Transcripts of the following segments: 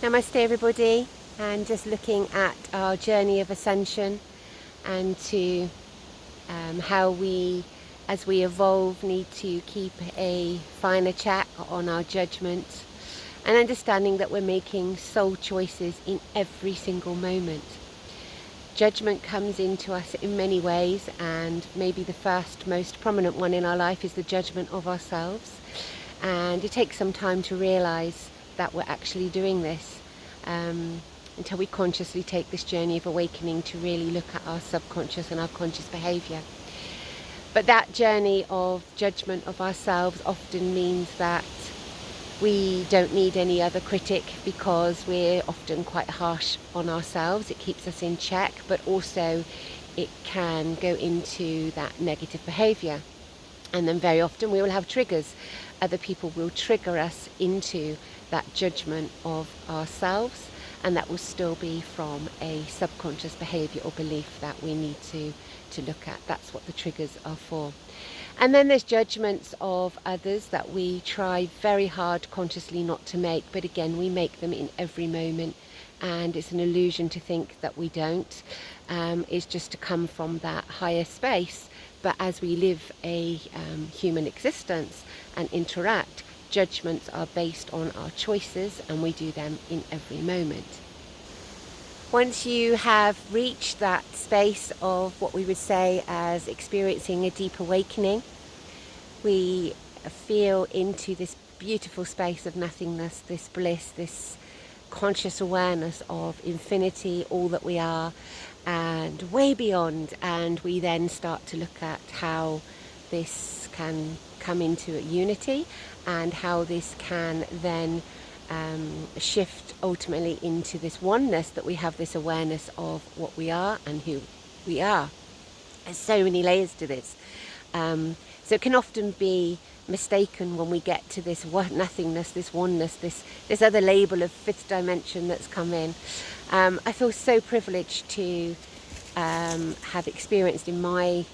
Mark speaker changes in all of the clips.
Speaker 1: Namaste everybody, and just looking at our journey of ascension and to how we, as we evolve, need to keep a finer check on our judgment and understanding that we're making soul choices in every single moment. Judgment comes into us in many ways, and maybe the first most prominent one in our life is the judgment of ourselves. And it takes some time to realize that we're actually doing this until we consciously take this journey of awakening to really look at our subconscious and our conscious behavior. But that journey of judgment of ourselves often means that we don't need any other critic, because we're often quite harsh on ourselves. It keeps us in check, but also it can go into that negative behavior. And then very often we will have triggers. Other people will trigger us into that judgment of ourselves, and that will still be from a subconscious behavior or belief that we need to look at. That's what the triggers are for. And then there's judgments of others that we try very hard consciously not to make, but again we make them in every moment, and it's an illusion to think that we don't. It's just to come from that higher space. But as we live a human existence and interact, judgments are based on our choices, and we do them in every moment. Once you have reached that space of what we would say as experiencing a deep awakening, we feel into this beautiful space of nothingness, this bliss, this conscious awareness of infinity, all that we are, and way beyond. And we then start to look at how this can come into a unity, and how this can then shift ultimately into this oneness, that we have this awareness of what we are and who we are. There's so many layers to this. So it can often be mistaken when we get to this nothingness, this oneness, this other label of fifth dimension that's come in. I feel so privileged to have experienced in my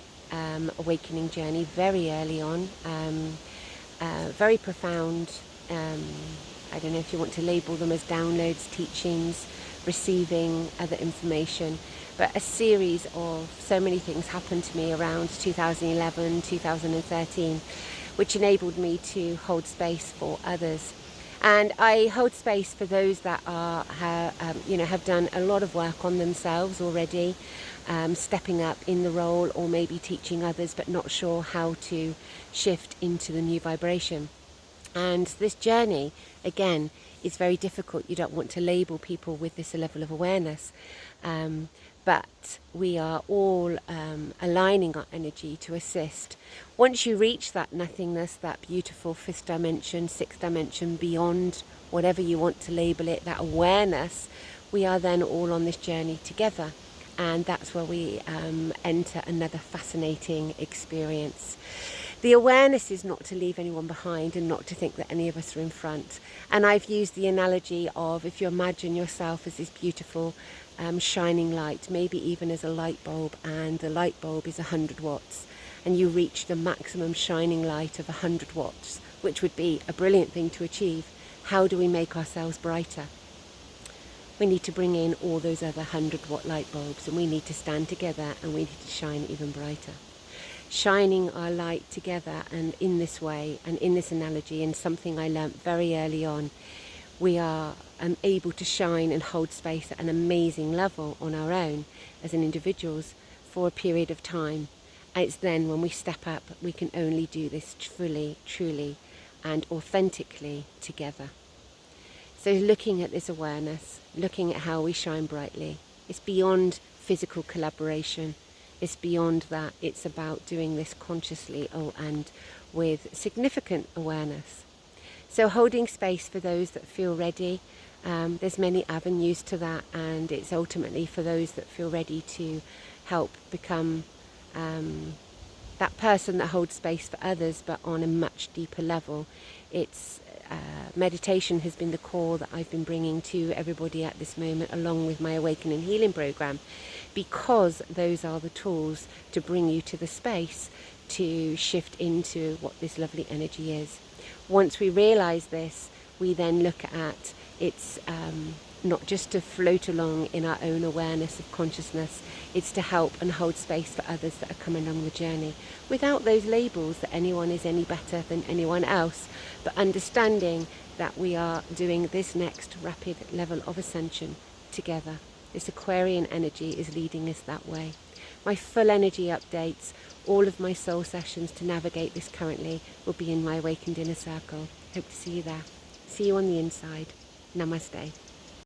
Speaker 1: awakening journey very early on, very profound, I don't know if you want to label them as downloads, teachings, receiving other information, but a series of so many things happened to me around 2011, 2013, which enabled me to hold space for others. And I hold space for those that have done a lot of work on themselves already, stepping up in the role, or maybe teaching others but not sure how to shift into the new vibration. And this journey, again, is very difficult. You don't want to label people with this level of awareness. But we are all aligning our energy to assist. Once you reach that nothingness, that beautiful fifth dimension, sixth dimension, beyond whatever you want to label it, that awareness, we are then all on this journey together. And that's where we enter another fascinating experience. The awareness is not to leave anyone behind, and not to think that any of us are in front. And I've used the analogy of, if you imagine yourself as this beautiful shining light, maybe even as a light bulb, and the light bulb is 100 watts, and you reach the maximum shining light of 100 watts, which would be a brilliant thing to achieve. How do we make ourselves brighter? We need to bring in all those other 100-watt light bulbs, and we need to stand together, and we need to shine even brighter. Shining our light together, and in this way, and in this analogy, and something I learnt very early on, we are able to shine and hold space at an amazing level on our own as an individuals for a period of time. And it's then when we step up, we can only do this fully, truly, and authentically together. So looking at this awareness, looking at how we shine brightly, it's beyond physical collaboration. It's beyond that. It's about doing this consciously and with significant awareness. So holding space for those that feel ready. There's many avenues to that, and it's ultimately for those that feel ready to help become that person that holds space for others, but on a much deeper level. It's meditation has been the core that I've been bringing to everybody at this moment, along with my Awakening Healing program, because those are the tools to bring you to the space to shift into what this lovely energy is. Once we realize this, we then look at It's not just to float along in our own awareness of consciousness, it's to help and hold space for others that are coming along the journey, without those labels that anyone is any better than anyone else, but understanding that we are doing this next rapid level of ascension together. This Aquarian energy is leading us that way. My full energy updates, all of my soul sessions to navigate this currently, will be in my Awakened Inner Circle. Hope to see you there. See you on the inside. Namaste.